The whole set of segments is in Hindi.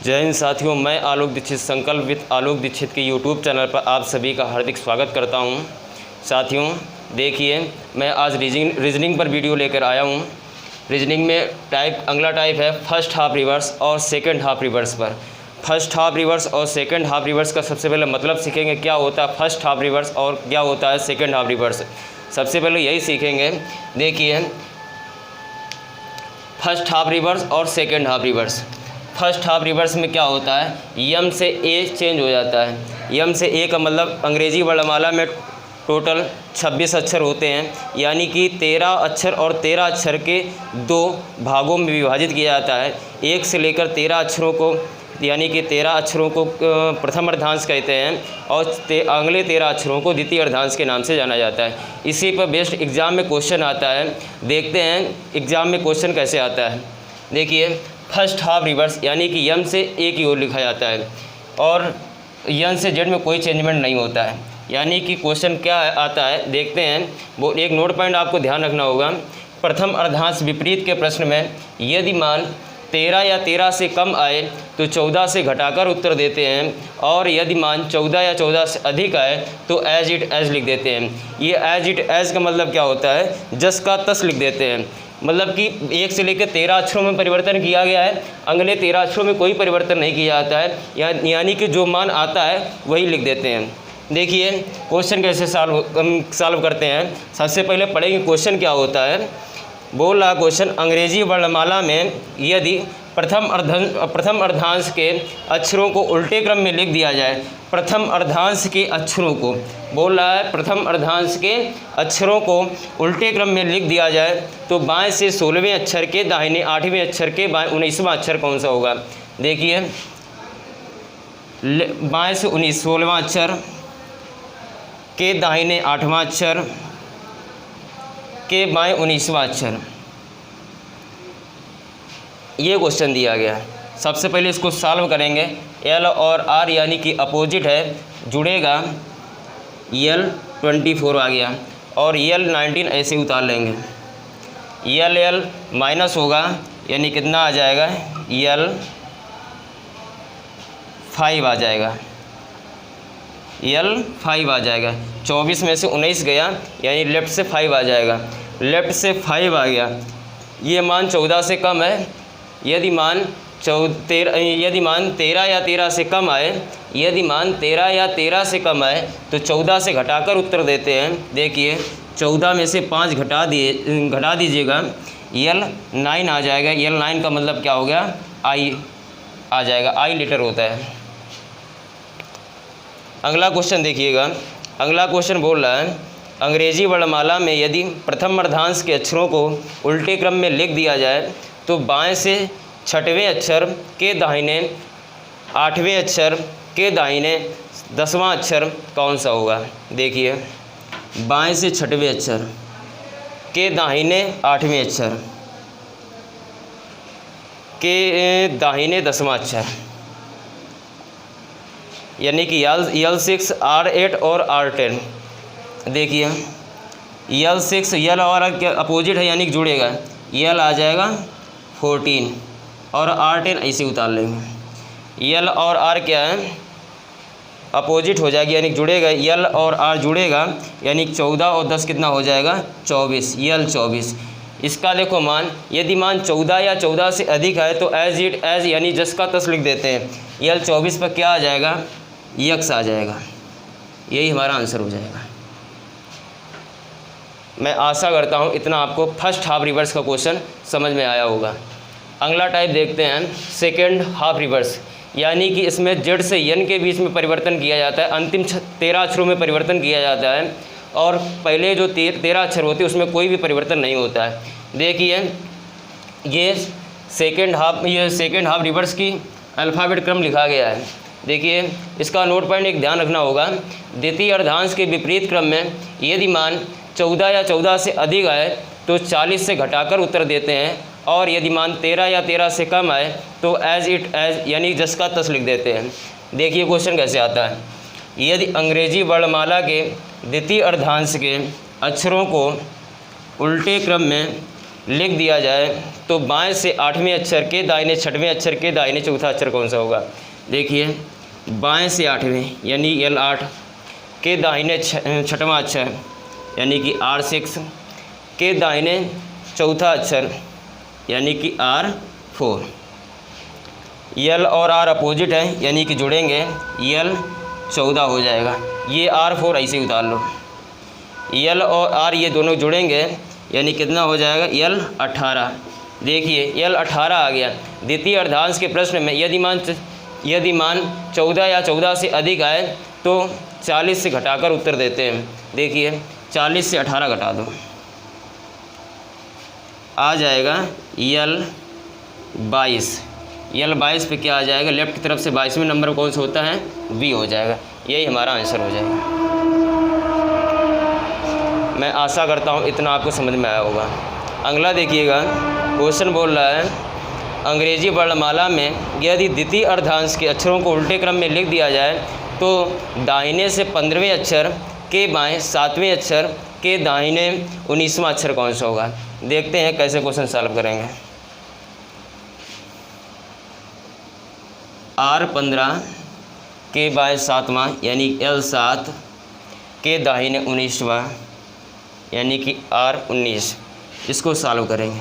जय हिंद साथियों, मैं आलोक दीक्षित संकल्प विद आलोक दीक्षित के यूट्यूब चैनल पर आप सभी का हार्दिक स्वागत करता हूं। साथियों देखिए, मैं आज रीजनिंग पर वीडियो लेकर आया हूं। रीजनिंग में अगला टाइप है फर्स्ट हाफ रिवर्स और सेकंड हाफ रिवर्स पर। फर्स्ट हाफ रिवर्स और सेकंड हाफ रिवर्स का सबसे पहले मतलब सीखेंगे, क्या होता है फर्स्ट हाफ रिवर्स और क्या होता है सेकंड हाफ रिवर्स। सबसे पहले यही सीखेंगे। देखिए, फर्स्ट हाफ रिवर्स और second half reverse. First half reverse में क्या होता है, यम से ए चेंज हो जाता है। यम से ए का मतलब अंग्रेजी वर्णमाला में टोटल 26 अक्षर होते हैं, यानी कि 13 अक्षर और 13 अक्षर के दो भागों में विभाजित किया जाता है। 1 से लेकर 13 अक्षरों को, यानी कि 13 अक्षरों को प्रथम अर्धांश कहते हैं और अगले 13 अक्षरों को द्वितीय अर्धांश के नाम से जाना जाता है। इसी पर बेस्ड एग्ज़ाम में क्वेश्चन आता है। देखते हैं एग्ज़ाम में क्वेश्चन कैसे आता है। देखिए, फर्स्ट हाफ रिवर्स यानी कि यम से ए की ओर लिखा जाता है और यम से जेड में कोई चेंजमेंट नहीं होता है। यानी कि क्वेश्चन क्या आता है, देखते हैं। वो एक नोट पॉइंट आपको ध्यान रखना होगा। प्रथम अर्धांश विपरीत के प्रश्न में यदि मान 13 या 13 से कम आए तो 14 से घटाकर उत्तर देते हैं, और यदि मान 14 या 14 से अधिक आए तो एज इट एज लिख देते हैं। ये एज इट एज का मतलब क्या होता है, जस का तस लिख देते हैं। मतलब कि 1 से लेकर 13 अक्षरों में परिवर्तन किया गया है, अगले 13 अक्षरों में कोई परिवर्तन नहीं किया जाता है, यानी कि जो मान आता है वही लिख देते हैं। देखिए क्वेश्चन कैसे सॉल्व करते हैं। सबसे पहले पढ़ेंगे क्वेश्चन क्या होता है। बोल रहा क्वेश्चन, अंग्रेजी वर्णमाला में यदि प्रथम अर्धांश के अक्षरों को उल्टे क्रम में लिख दिया जाए, प्रथम अर्धांश के अक्षरों को बोल रहा है, प्रथम अर्धांश के अक्षरों को उल्टे क्रम में लिख दिया जाए तो बाएं से 16वें अक्षर के दाहिने 8वें अक्षर के बाएं 19वां अक्षर कौन सा होगा। देखिए, बाएं से 16वां अक्षर के दाहिने 8वां अक्षर के बाएं 19वां अक्षर, ये क्वेश्चन दिया गया है। सबसे पहले इसको सॉल्व करेंगे। एल और आर यानी कि अपोजिट है, जुड़ेगा, एल 24 आ गया और एल 19 ऐसे उतार लेंगे। एल माइनस होगा, यानी कितना आ जाएगा, एल 5 आ जाएगा, एल 5 आ जाएगा। 24 में से 19 गया, यानी लेफ़्ट से 5 आ जाएगा, लेफ़्ट से 5 आ गया। ये मान 14 से कम है। यदि मान 13 या 13 से कम आए, यदि मान 13 या 13 से कम आए तो 14 से घटाकर उत्तर देते हैं। देखिए, 14 में से 5 घटा दीजिएगा, एल 9 आ जाएगा। एल 9 का मतलब क्या हो गया, आई आ जाएगा, आई लीटर होता है। अगला क्वेश्चन देखिएगा। अगला क्वेश्चन बोल रहा है, अंग्रेजी वर्णमाला में यदि प्रथम अर्धांश के अक्षरों को उल्टे क्रम में लिख दिया जाए तो बाएं से 6वें अक्षर के दाहिने 8वें अक्षर के दाहिने 10वां अक्षर कौन सा होगा। देखिए, बाएं से 6वें अक्षर के दाहिने 8वें अक्षर के दाहिने 10वां अक्षर, यानी कि L6, R8 और R10। देखिए, L6 यल और आर के अपोजिट है, यानी कि जुड़ेगा, यल आ जाएगा 14 और R10 ऐसे उतार लेंगे। यल और आर क्या है, अपोजिट हो जाएगी, यानी जुड़ेगा, यल और आर जुड़ेगा, यानी 14 और 10 कितना हो जाएगा, 24, यल 24। इसका देखो मान, यदि मान 14 या 14 से अधिक है तो एज इट एज यानी जस का तस लिख देते हैं। यल 24 पर क्या आ जाएगा, यक्स आ जाएगा। यही हमारा आंसर हो जाएगा। मैं आशा करता हूँ इतना आपको फर्स्ट हाफ रिवर्स का क्वेश्चन समझ में आया होगा। अगला टाइप देखते हैं सेकंड हाफ रिवर्स, यानी कि इसमें जेड से एन के बीच में परिवर्तन किया जाता है, अंतिम 13 अक्षरों में परिवर्तन किया जाता है और पहले जो 13 अक्षर होते हैं उसमें कोई भी परिवर्तन नहीं होता है। देखिए, ये सेकंड हाफ रिवर्स की अल्फ़ाबेट क्रम लिखा गया है। देखिए, इसका नोट पॉइंट एक ध्यान रखना होगा। द्वितीय अर्धांश के विपरीत क्रम में यदि मान 14 या 14 से अधिक आए तो 40 से घटाकर उत्तर देते हैं, और यदि मान 13 या 13 से कम आए तो एज इट एज यानी जस का तस लिख देते हैं। देखिए क्वेश्चन कैसे आता है। यदि अंग्रेजी वर्णमाला के द्वितीय अर्धांश के अक्षरों को उल्टे क्रम में लिख दिया जाए तो बाएं से 8वें अक्षर के दाहिने 6वें अक्षर के दाहिने चौथा अक्षर कौन सा होगा। देखिए बाएं से 8वें यानी L8 के दाहिने 6वां अक्षर यानी कि R6 के दाहिने चौथा अक्षर यानी कि R4। L और R अपोजिट है यानी कि जुड़ेंगे L 14 हो जाएगा। ये R4 ऐसे उतार लो। L और R ये दोनों जुड़ेंगे यानी कितना हो जाएगा L 18। देखिए L 18 आ गया। द्वितीय अर्धांश के प्रश्न में यदि मान 14 या 14 से अधिक आए तो 40 से घटाकर उत्तर देते हैं। देखिए 40 से 18 घटा दो, आ जाएगा L 22। L 22 पे क्या आ जाएगा, लेफ्ट की तरफ से 22वें नंबर कौन सा होता है, V हो जाएगा। यही हमारा आंसर हो जाएगा। मैं आशा करता हूँ इतना आपको समझ में आया होगा। अगला देखिएगा, क्वेश्चन बोल रहा है अंग्रेजी वर्णमाला में यदि द्वितीय अर्धांश के अक्षरों को उल्टे क्रम में लिख दिया जाए तो दाहिने से 15वें अक्षर के बाएं 7वें अक्षर के दाहिने 19वां अक्षर कौन सा होगा। देखते हैं कैसे क्वेश्चन सॉल्व करेंगे। R15 के बाएं 7वां यानी L7 के दाहिने 19वां यानी कि R19, इसको सॉल्व करेंगे।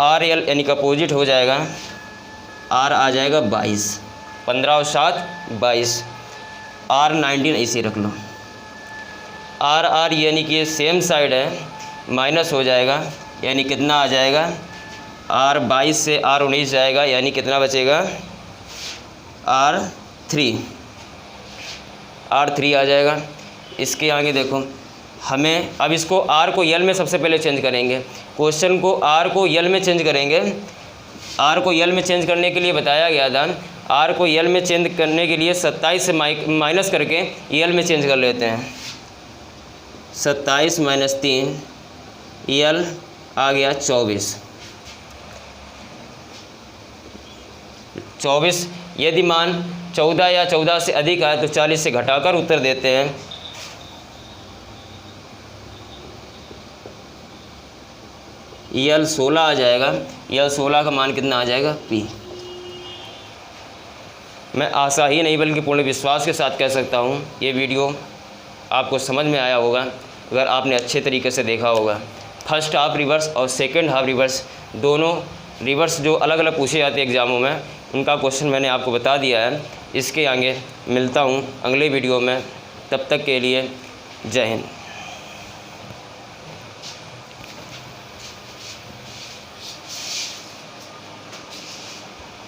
RL यानी कि अपोजिट हो जाएगा, R आ जाएगा 22, 15 और 7 22, R19 ऐसे रख लो। R यानी कि ये सेम साइड है, माइनस हो जाएगा यानी कितना आ जाएगा, R22 से R19 जाएगा यानी कितना बचेगा, R3 आ जाएगा। इसके आगे देखो, हमें अब इसको R को L में सबसे पहले चेंज करेंगे। क्वेश्चन को R को L में चेंज करेंगे। R को L में चेंज करने के लिए बताया गया था, R को L में चेंज करने के लिए 27 से माइनस करके L में चेंज कर लेते हैं। 27 - 3 L आ गया 24। 24 यदि मान 14 या 14 से अधिक आए तो 40 से घटाकर उत्तर देते हैं। L 16 आ जाएगा। L 16 का मान कितना आ जाएगा, P। मैं आशा ही नहीं बल्कि पूर्ण विश्वास के साथ कह सकता हूँ ये वीडियो आपको समझ में आया होगा अगर आपने अच्छे तरीके से देखा होगा। फर्स्ट हाफ रिवर्स और सेकंड हाफ रिवर्स, दोनों रिवर्स जो अलग अलग पूछे जाते हैं एग्ज़ामों में, उनका क्वेश्चन मैंने आपको बता दिया है। इसके आगे मिलता हूँ अगले वीडियो में, तब तक के लिए जय हिंद।